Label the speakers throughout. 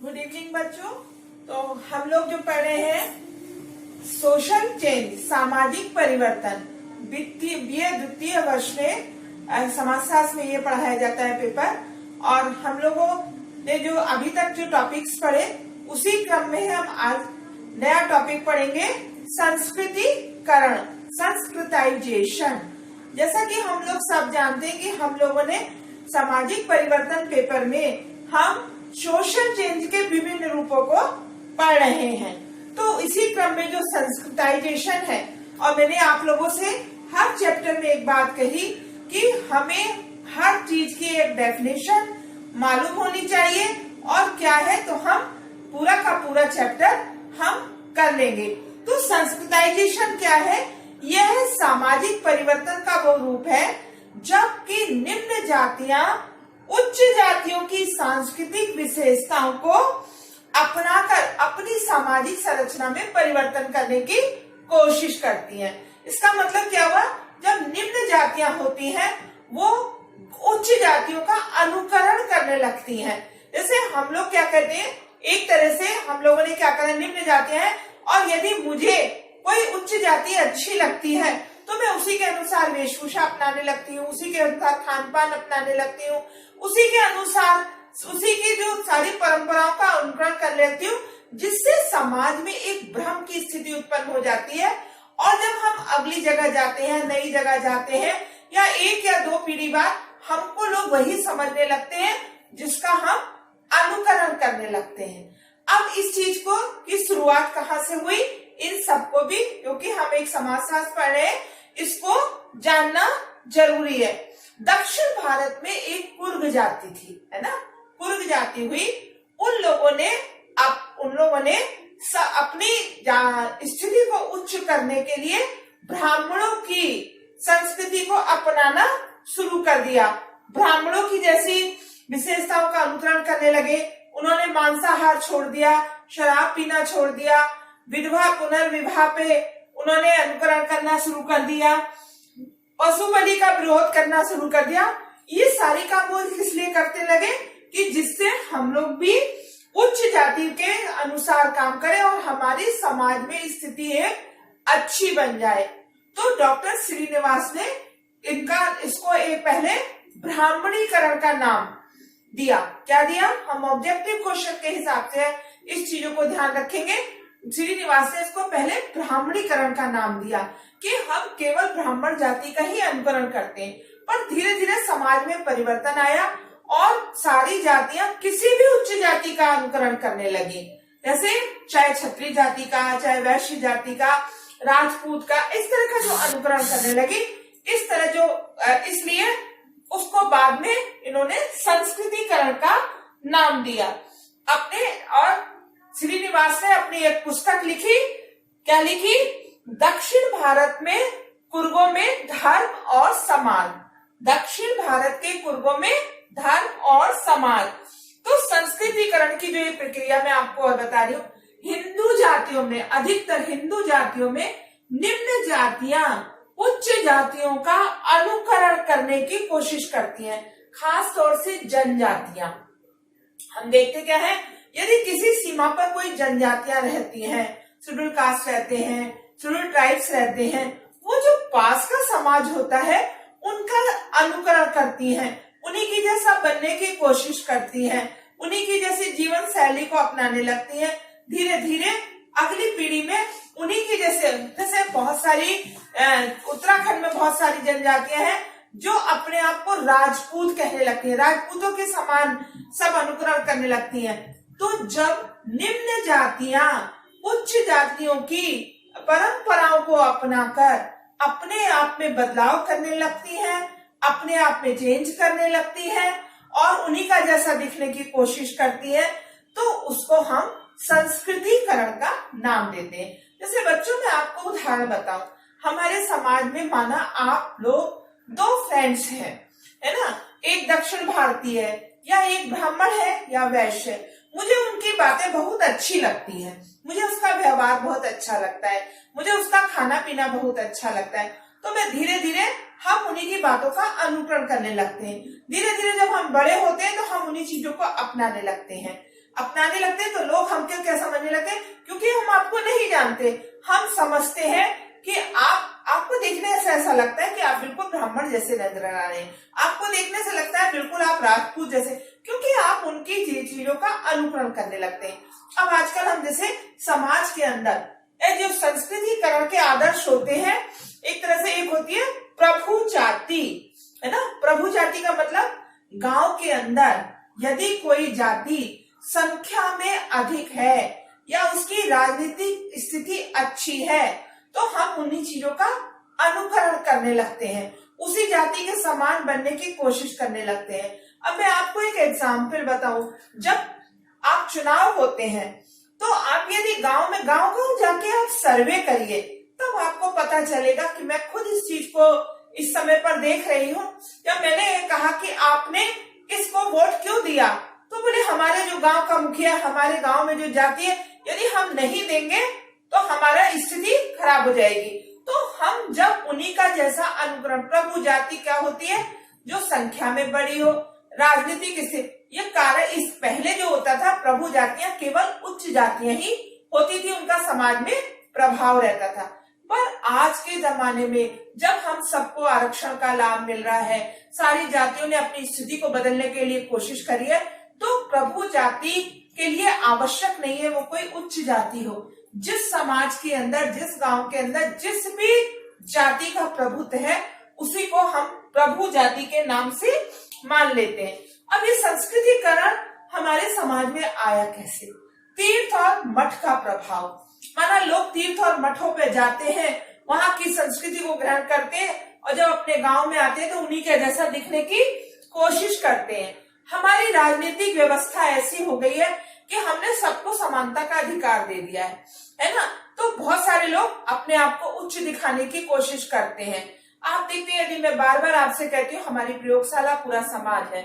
Speaker 1: Good evening बच्चों। तो हम लोग जो पढ़ रहे हैं सोशल चेंज, सामाजिक परिवर्तन, द्वितीय वर्ष में समाजशास्त्र में ये पढ़ाया जाता है पेपर। और हम लोगों ने जो अभी तक जो टॉपिक्स पढ़े उसी क्रम में हम आज नया टॉपिक पढ़ेंगे, संस्कृतिकरण, संस्कृताइजेशन। जैसा कि हम लोग सब जानते हैं कि हम लोगों ने सामाजिक परिवर्तन पेपर में हम सोशल चेंज के विभिन्न रूपों को पढ़ रहे हैं। तो इसी क्रम में जो संस्कृताइजेशन है, और मैंने आप लोगों से हर चैप्टर में एक बात कही कि हमें हर चीज की एक डेफिनेशन मालूम होनी चाहिए, और क्या है तो हम पूरा का पूरा चैप्टर हम कर लेंगे। तो संस्कृताइजेशन क्या है? यह सामाजिक परिवर्तन का वो रूप है जबकि निम्न जातियां उच्च जातियों की सांस्कृतिक विशेषताओं को अपनाकर अपनी सामाजिक संरचना में परिवर्तन करने की कोशिश करती हैं। इसका मतलब क्या हुआ? जब निम्न जातियां होती हैं वो उच्च जातियों का अनुकरण करने लगती हैं। जैसे हम लोग क्या करते हैं, एक तरह से हम लोगों ने क्या करा, निम्न जातियां हैं और यदि मुझे कोई उच्च जाति अच्छी लगती है तो मैं उसी के अनुसार वेशभूषा अपनाने लगती हूँ, उसी के अनुसार खान पान अपनाने लगती हूँ, उसी के अनुसार उसी की जो सारी परंपराओं का अनुकरण कर लेती हूँ, जिससे समाज में एक भ्रम की स्थिति उत्पन्न हो जाती है। और जब हम अगली जगह जाते हैं, नई जगह जाते हैं, या एक या दो पीढ़ी बाद हमको लोग वही समझने लगते हैं जिसका हम अनुकरण करने लगते हैं। अब इस चीज को की शुरुआत कहाँ से हुई, इन सबको भी, क्योंकि हम एक समाजशास्त्र पढ़ रहे हैं, इसको जानना जरूरी है। दक्षिण भारत में एक कुर्ग जाति थी, है ना, कुर्ग जाति हुई। उन लोगों ने अपनी स्थिति को उच्च करने के लिए ब्राह्मणों की संस्कृति को अपनाना शुरू कर दिया। ब्राह्मणों की जैसी विशेषताओं का अनुकरण करने लगे। उन्होंने मांसाहार छोड़ दिया, शराब पीना छोड़ दिया, विधवा पुनर्विवाह पे उन्होंने अनुकरण करना शुरू कर दिया, पशु बलि का विरोध करना शुरू कर दिया। ये सारी काम वो इसलिए करते लगे कि जिससे हम लोग भी उच्च जाति के अनुसार काम करें और हमारी समाज में स्थिति एक अच्छी बन जाए। तो डॉक्टर श्रीनिवास ने इसको एक पहले ब्राह्मणीकरण का नाम दिया। क्या दिया? हम ऑब्जेक्टिव क्वेश्चन के हिसाब से इस चीजों को ध्यान रखेंगे। श्रीनिवास ने इसको पहले ब्राह्मणीकरण का नाम दिया कि हम केवल ब्राह्मण जाति का ही अनुकरण करते हैं। पर धीरे धीरे समाज में परिवर्तन आया और सारी जातियां किसी भी उच्च जाति का अनुकरण करने लगी। जैसे चाहे क्षत्रिय जाति का, चाहे वैश्य जाति का, राजपूत का, इस तरह का जो अनुकरण करने लगी। इस तरह जो इसलिए उसको बाद में इन्होंने संस्कृतिकरण का नाम दिया अपने। और श्रीनिवास ने अपनी एक पुस्तक लिखी। क्या लिखी? दक्षिण भारत में कुर्गों में धर्म और समाज। दक्षिण भारत के कुर्गों में धर्म और समाज। तो संस्कृतिकरण की जो ये प्रक्रिया मैं आपको और बता रही हूँ, हिंदू जातियों में, अधिकतर हिंदू जातियों में निम्न जातियां उच्च जातियों का अनुकरण करने की कोशिश करती हैं, खास तौर से जनजातियां। हम देखते क्या है, यदि किसी सीमा पर कोई जनजातियां रहती हैं, शेड्यूल कास्ट रहते हैं, शेड्यूल ट्राइब्स रहते हैं, वो जो पास का समाज होता है उनका अनुकरण करती हैं, उन्हीं की जैसा बनने की कोशिश करती हैं, उन्हीं की जैसी जीवन शैली को अपनाने लगती हैं। धीरे धीरे अगली पीढ़ी में उन्हीं की जैसे बहुत सारी उत्तराखंड में बहुत सारी जनजातियां हैं जो अपने आप को राजपूत कहने लगती हैं, राजपूतों के समान सब अनुकरण करने लगती हैं। तो जब निम्न जातियां उच्च जातियों की परंपराओं को अपनाकर अपने आप में बदलाव करने लगती हैं, अपने आप में चेंज करने लगती हैं और उन्हीं का जैसा दिखने की कोशिश करती है, तो उसको हम संस्कृतिकरण का नाम देते हैं। जैसे बच्चों, मैं आपको उदाहरण बताऊं, हमारे समाज में माना आप लोग दो फ्रेंड्स हैं, है ना, एक दक्षिण भारतीय है या एक ब्राह्मण है या वैश्य है। मुझे उनकी बातें बहुत अच्छी लगती हैं, मुझे उसका व्यवहार बहुत अच्छा लगता है, मुझे उसका खाना पीना बहुत अच्छा लगता है। तो मैं धीरे धीरे हम उन्हीं की बातों का अनुकरण करने लगते हैं। धीरे धीरे जब हम बड़े होते हैं तो हम उन्हीं चीजों को अपनाने लगते हैं। अपनाने लगते हैं तो लोग हमको क्या समझने लगते हैं, क्योंकि हम आपको नहीं जानते, हम समझते हैं कि आपको देखने से ऐसा लगता है कि आप बिल्कुल ब्राह्मण जैसे नजर आ रहे हैं, आपको देखने से लगता है बिल्कुल आप राजपूत जैसे, क्योंकि आप उनकी चीजों का अनुकरण करने लगते हैं। अब आजकल हम जैसे समाज के अंदर जो संस्कृतिकरण के आदर्श होते हैं, एक तरह से एक होती है प्रभु जाति, है ना। प्रभु जाति का मतलब गांव के अंदर यदि कोई जाति संख्या में अधिक है या उसकी राजनीतिक स्थिति अच्छी है तो हम उन्हीं चीजों का अनुकरण करने लगते हैं, उसी जाति के समान बनने की कोशिश करने लगते हैं। अब मैं आपको एक एग्जाम्पल बताऊं, जब आप चुनाव होते हैं तो आप यदि गांव गांव जाके आप सर्वे करिए, तब आपको पता चलेगा कि मैं खुद इस चीज को इस समय पर देख रही हूँ। जब मैंने कहा कि आपने इसको वोट क्यों दिया, तो बोले हमारे जो गांव का मुखिया, हमारे गांव में जो जाति है, यदि हम नहीं देंगे तो हमारा स्थिति खराब हो जाएगी। तो हम जब उन्हीं का जैसा अनुकरण, प्रभु जाति क्या होती है, जो संख्या में बड़ी हो, राजनीतिक स्थिति, ये कार्य इस पहले जो होता था, प्रभु जातियां केवल उच्च जातियां ही होती थी, उनका समाज में प्रभाव रहता था। पर आज के जमाने में जब हम सबको आरक्षण का लाभ मिल रहा है, सारी जातियों ने अपनी स्थिति को बदलने के लिए कोशिश करी है, तो प्रभु जाति के लिए आवश्यक नहीं है वो कोई उच्च जाति हो। जिस समाज के अंदर, जिस गांव के अंदर जिस भी जाति का प्रभुत्व है, उसी को हम प्रभु जाति के नाम से मान लेते हैं। अब ये संस्कृतिकरण हमारे समाज में आया कैसे? तीर्थ और मठ का प्रभाव। माना लोग तीर्थ और मठों पे जाते हैं, वहां की संस्कृति को ग्रहण करते हैं और जब अपने गांव में आते हैं तो उन्हीं के जैसा दिखने की कोशिश करते हैं। हमारी राजनीतिक व्यवस्था ऐसी हो गई है कि हमने सबको समानता का अधिकार दे दिया है ना। तो बहुत सारे लोग अपने आप को उच्च दिखाने की कोशिश करते हैं। आप देखते हैं, यदि मैं बार बार आपसे कहती हूँ, हमारी प्रयोगशाला पूरा समाज है।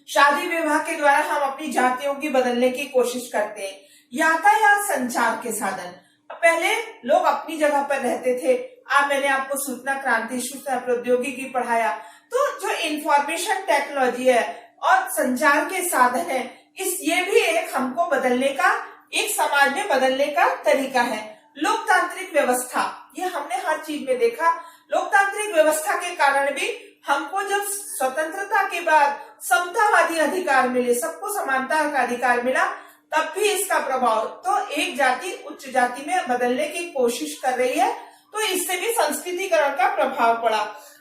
Speaker 1: शादी विवाह के द्वारा हम अपनी जातियों की बदलने की कोशिश करते हैं। यातायात संचार के साधन, पहले लोग अपनी जगह पर रहते थे, मैंने आपको सूचना क्रांति, सूचना प्रौद्योगिकी पढ़ाया। तो जो इंफॉर्मेशन टेक्नोलॉजी है और संचार के साधन है, ये भी एक हमको बदलने का, एक समाज में बदलने का तरीका है। लोकतांत्रिक व्यवस्था, ये हमने हर चीज में देखा। लोकतांत्रिक व्यवस्था के कारण भी हमको जब स्वतंत्रता के बाद समतावादी अधिकार मिले, सबको समानता का अधिकार मिला, तब भी इसका प्रभाव, तो एक जाति उच्च जाति में बदलने की कोशिश कर रही है, तो इससे भी संस्कृतिकरण का प्रभाव पड़ा।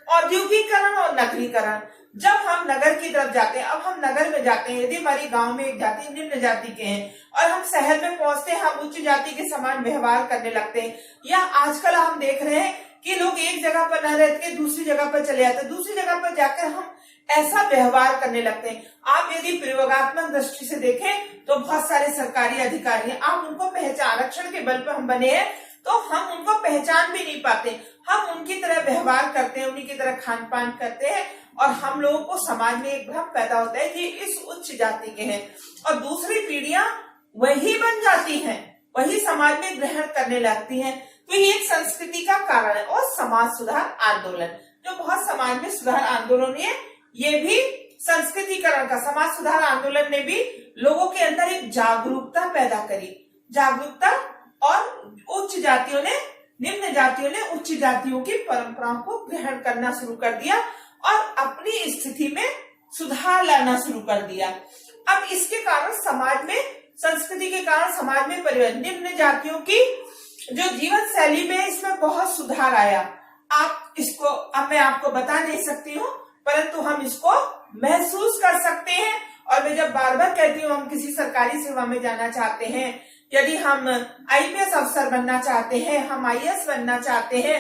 Speaker 1: औद्योगिकरण और नगरीकरण, जब हम नगर की तरफ जाते हैं, अब हम नगर में जाते हैं, यदि हमारी गांव में एक जाति निम्न जाति के हैं और हम शहर में पहुंचते हैं, हम उच्च जाति के समान व्यवहार करने लगते हैं। या आजकल हम देख रहे हैं कि लोग एक जगह पर न रह के दूसरी जगह पर चले जाते हैं, दूसरी जगह पर जाकर हम ऐसा व्यवहार करने लगते हैं। आप यदि प्रयोगात्मक दृष्टि से देखें तो बहुत सारे सरकारी अधिकारी हैं, आप उनको पहचान, आरक्षण के बल पर हम बने हैं तो हम उनको पहचान भी नहीं पाते, हम उनकी तरह व्यवहार करते हैं, उन्हीं की तरह खान पान करते हैं और हम लोगों को समाज में एक भ्रम पैदा होता है कि इस उच्च जाति के हैं, और दूसरी पीढ़ियां वही बन जाती हैं, वही समाज में ग्रहण करने लगती हैं। तो ये एक संस्कृति का कारण है। और समाज सुधार आंदोलन, जो बहुत समाज में सुधार आंदोलन है, ये भी संस्कृतिकरण का, समाज सुधार आंदोलन ने भी लोगों के अंदर एक जागरूकता पैदा करी, जागरूकता, और उच्च जातियों ने, निम्न जातियों ने उच्च जातियों की परंपराओं को ग्रहण करना शुरू कर दिया और अपनी स्थिति में सुधार लाना शुरू कर दिया। अब इसके कारण समाज में, संस्कृति के कारण समाज में परिवर्तन, निम्न जातियों की जो जीवन शैली में इसमें बहुत सुधार आया। आप इसको, अब मैं आपको बता नहीं सकती हूँ, परंतु हम इसको महसूस कर सकते हैं। और मैं जब बार बार कहती हूँ, हम किसी सरकारी सेवा में जाना चाहते हैं, यदि हम आईपीएस अफसर बनना चाहते हैं, हम आईएएस बनना चाहते हैं,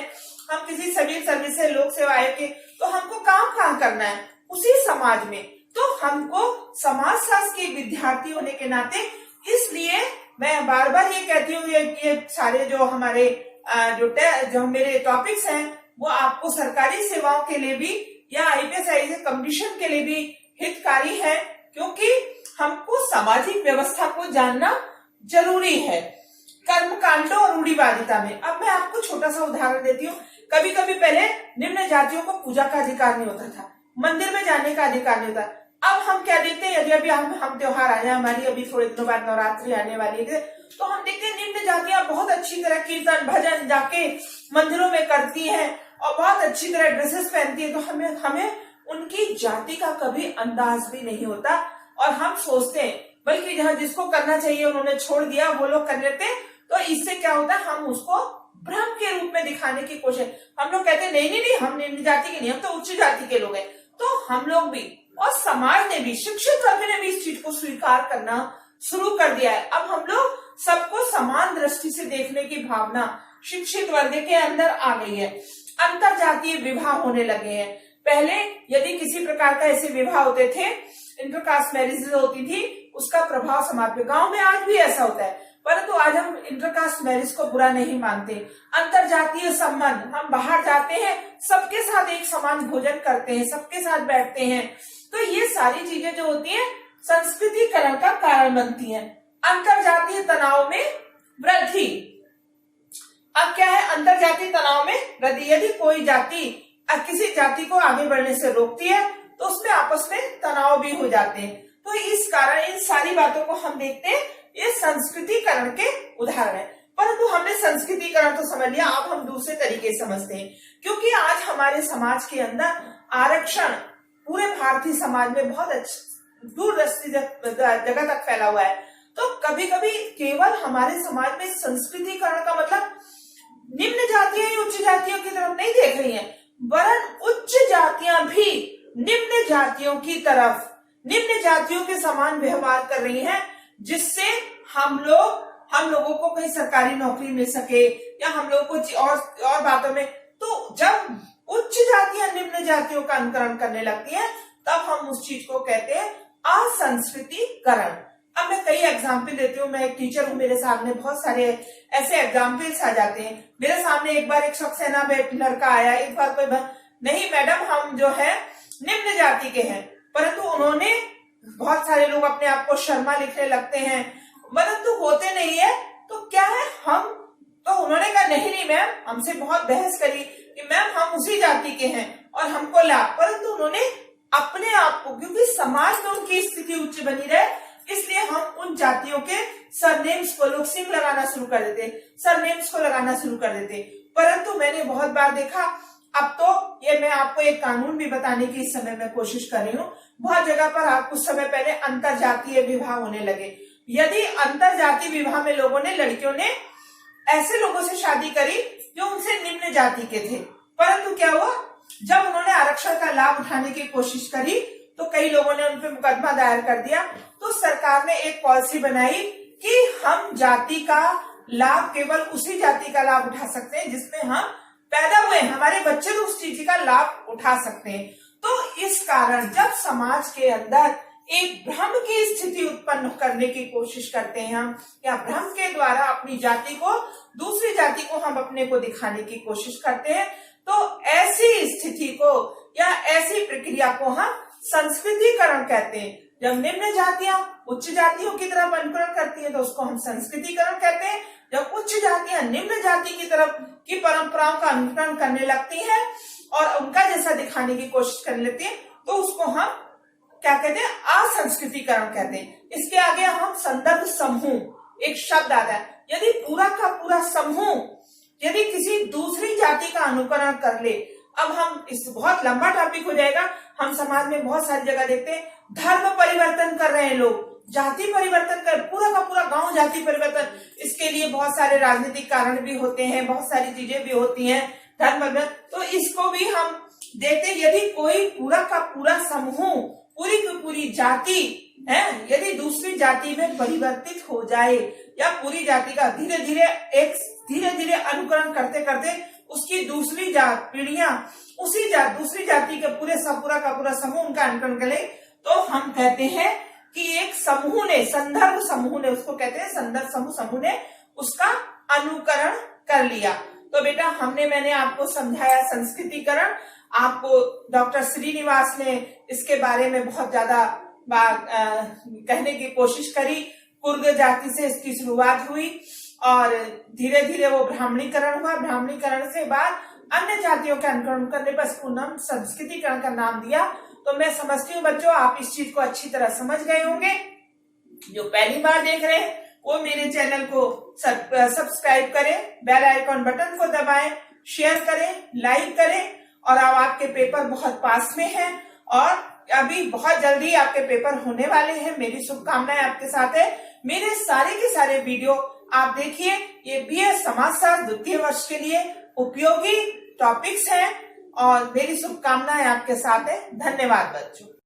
Speaker 1: हम किसी सिविल सर्विस से, लोक सेवा आयोग के, तो हमको काम कहाँ करना है? उसी समाज में। तो हमको समाज शास्त्र के विद्यार्थी होने के नाते, इसलिए मैं बार बार ये कहती हूँ, ये सारे जो हमारे जो मेरे टॉपिक्स हैं, वो आपको सरकारी सेवाओं के लिए भी या आईपीएस आईएएस कंपटीशन के लिए भी हितकारी है, क्योंकि हमको सामाजिक व्यवस्था को जानना जरूरी है। कर्मकांडों और रूढ़िवादिता में, अब मैं आपको छोटा सा उदाहरण देती हूँ। कभी कभी पहले निम्न जातियों को पूजा का अधिकार नहीं होता था, मंदिर में जाने का अधिकार नहीं होता, अब हम क्या देखते हैं, यदि अभी हम त्योहार आ जाए, हमारी अभी थोड़े दिनों बाद नवरात्रि आने वाली है, तो हम देखते हैं निम्न जातियां बहुत अच्छी तरह कीर्तन भजन जाके मंदिरों में करती हैं और बहुत अच्छी तरह ड्रेसेस पहनती है, तो हमें उनकी जाति का कभी अंदाज भी नहीं होता और हम सोचते हैं, बल्कि जहाँ जिसको करना चाहिए उन्होंने छोड़ दिया, वो लोग कर लेते हैं। तो इससे क्या होता है, हम उसको भ्रम के रूप में दिखाने की कोशिश, हम लोग कहते हैं नहीं नहीं नहीं, हम निम्न जाति के नहीं, हम तो उच्च जाति के लोग हैं। तो हम लोग भी और समाज ने भी, शिक्षित वर्ग ने भी इस चीज को स्वीकार करना शुरू कर दिया है। अब हम लोग सबको समान दृष्टि से देखने की भावना शिक्षित वर्ग के अंदर आ गई है। अंतर जातीय विवाह होने लगे हैं। पहले यदि किसी प्रकार का ऐसे विवाह होते थे, इंटरकास्ट मैरिजेस होती थी, उसका प्रभाव समाज पे, गांव में आज भी ऐसा होता है, परंतु आज हम इंटरकास्ट मैरिज को बुरा नहीं मानते। अंतर जातीय संबंध, हम बाहर जाते हैं, सबके साथ एक समान भोजन करते हैं, सबके साथ बैठते हैं, तो ये सारी चीजें जो होती हैं संस्कृतिकरण का कारण बनती हैं। अंतर जातीय तनाव में वृद्धि, अब क्या है, अंतर जातीय तनाव में वृद्धि, यदि कोई जाति किसी जाति को आगे बढ़ने से रोकती है तो उसमें आपस में तनाव भी हो जाते हैं। तो इस कारण इन सारी बातों को हम देखते हैं, ये संस्कृतिकरण के उदाहरण है। परंतु हमने संस्कृतिकरण तो समझ लिया, अब हम दूसरे तरीके समझते हैं, क्योंकि आज हमारे समाज के अंदर आरक्षण पूरे भारतीय समाज में बहुत दूरदर्शी जगह तक फैला हुआ है। तो कभी कभी केवल हमारे समाज में संस्कृतिकरण का मतलब निम्न जातियां उच्च जातियों की तरफ नहीं देख रही हैं, वरन उच्च जातियां भी निम्न जातियों की तरफ, निम्न जातियों के समान व्यवहार कर रही हैं, जिससे हम लोगों को कहीं सरकारी नौकरी मिल सके या हम लोगों को और बातों में। तो जब उच्च जातियां निम्न जातियों का अनुकरण करने लगती हैं, तब हम उस चीज को कहते हैं असंस्कृतिकरण। अब मैं कई एग्जाम्पल देती हूँ, मैं एक टीचर हूँ, मेरे सामने बहुत सारे ऐसे एग्जाम्पल्स आ जाते हैं। मेरे सामने एक बार एक सक्सेना लड़का आया, एक बार कोई नहीं मैडम हम जो है निम्न जाति के हैं, परंतु उन्होंने, बहुत सारे लोग अपने आप को शर्मा लिखने लगते हैं, परंतु होते नहीं है। तो क्या है, तो उन्होंने कहा नहीं मैम, हमसे बहुत बहस करी कि मैम हम उसी जाति के हैं और हमको लाभ, परंतु उन्होंने अपने आप को, क्योंकि समाज में उनकी स्थिति उच्च बनी रहे, इसलिए हम उन जातियों के सरनेम्स को, लोग सिंह लगाना शुरू कर देते, सरनेम्स को लगाना शुरू कर देते। परंतु मैंने बहुत बार देखा, अब तो ये मैं आपको एक कानून भी बताने की इस समय मैं कोशिश कर रही हूँ, बहुत जगह पर आप कुछ समय पहले अंतर जातीय विवाह होने लगे। यदि अंतर जातीय विवाह में लोगों ने, लड़कियों ने ऐसे लोगों से शादी करी जो उनसे निम्न जाति के थे, परंतु क्या हुआ, जब उन्होंने आरक्षण का लाभ उठाने की कोशिश करी तो कई लोगों ने उन पर मुकदमा दायर कर दिया। तो सरकार ने एक पॉलिसी बनाई कि हम जाति का लाभ, केवल उसी जाति का लाभ उठा सकते हैं जिसमें हम पैदा हुए, हमारे बच्चे तो उस चीज का लाभ उठा सकते हैं। तो इस कारण जब समाज के अंदर एक भ्रम की स्थिति उत्पन्न करने की कोशिश करते हैं हम, या भ्रम के द्वारा अपनी जाति को, दूसरी जाति को हम अपने को दिखाने की कोशिश करते हैं, तो ऐसी स्थिति को या ऐसी प्रक्रिया को हम संस्कृतिकरण कहते हैं। जब निम्न जातियां उच्च जातियों की तरफ अनुकरण करती हैं तो उसको हम संस्कृतिकरण कहते हैं। जब उच्च जातियां निम्न जाति की तरफ की परंपराओं का अनुकरण करने लगती हैं और उनका जैसा दिखाने की कोशिश करने लगती है, तो उसको हम क्या कहते हैं, असंस्कृतिकरण कहते हैं। इसके आगे हम संदर्भ समूह एक शब्द आता है। यदि पूरा का पूरा समूह यदि किसी दूसरी जाति का अनुकरण कर ले, अब हम इस बहुत लंबा टॉपिक हो जाएगा, हम समाज में बहुत सारी जगह देखते हैं धर्म परिवर्तन कर रहे हैं लोग, जाति परिवर्तन कर, पूरा का पूरा गांव जाति परिवर्तन। इसके लिए बहुत सारे राजनीतिक कारण भी होते हैं, बहुत सारी चीजें भी होती हैं, धर्म परिवर्तन। तो इसको भी हम देखते हैं, यदि कोई पूरा का पूरा समूह, पूरी की पूरी जाति है, यदि दूसरी जाति में परिवर्तित हो जाए, या पूरी जाति का धीरे धीरे अनुकरण करते करते उसकी दूसरी पीढ़ियां उसी दूसरी जाति के पूरा का पूरा समूह उनका अनुकरण करे, तो हम कहते हैं कि एक समूह ने, संदर्भ समूह ने, उसको कहते हैं संदर्भ समूह ने उसका अनुकरण कर लिया। तो बेटा मैंने आपको समझाया संस्कृतिकरण, आपको डॉक्टर श्रीनिवास ने इसके बारे में बहुत ज्यादा बात कहने की कोशिश करी। कुर्ग जाति से इसकी शुरुआत हुई और धीरे धीरे वो ब्राह्मणीकरण हुआ, ब्राह्मणीकरण से बाद अन्य जातियों के अनुकरण करने पर इसको नाम संस्कृतिकरण का नाम दिया तो मैं समझती हूँ बच्चों आप इस चीज को अच्छी तरह समझ गए होंगे। जो पहली बार देख रहे हैं वो मेरे चैनल को सब्सक्राइब करें, बेल आइकॉन बटन को दबाएं, शेयर करें, लाइक करें। और अब आपके पेपर बहुत पास में हैं और अभी बहुत जल्दी आपके पेपर होने वाले हैं। मेरी शुभकामनाएं आपके साथ है। मेरे सारे के सारे वीडियो आप देखिए। ये BA समाजशास्त्र द्वितीय वर्ष के लिए उपयोगी टॉपिक्स हैं और मेरी शुभकामनाएं आपके साथ है। धन्यवाद बच्चों।